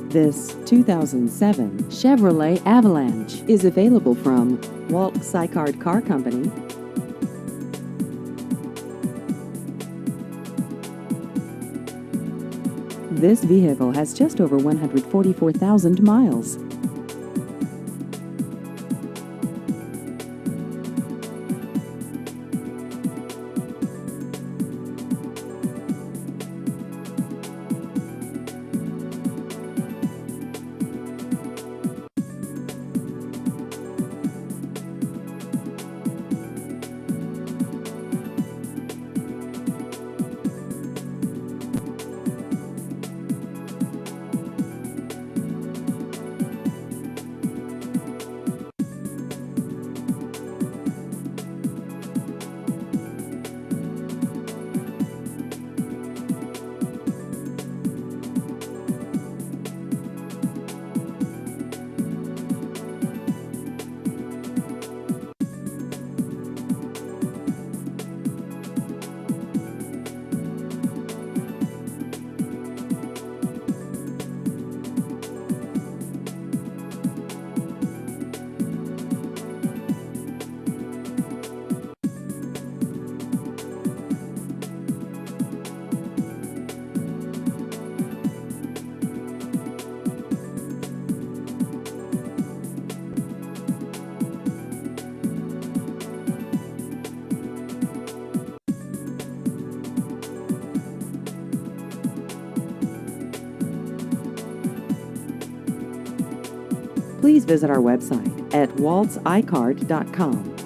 This 2007 Chevrolet Avalanche is available from Walt Sicard Car Company. This vehicle has just over 144,000 miles. Please visit our website at waltsicard.com.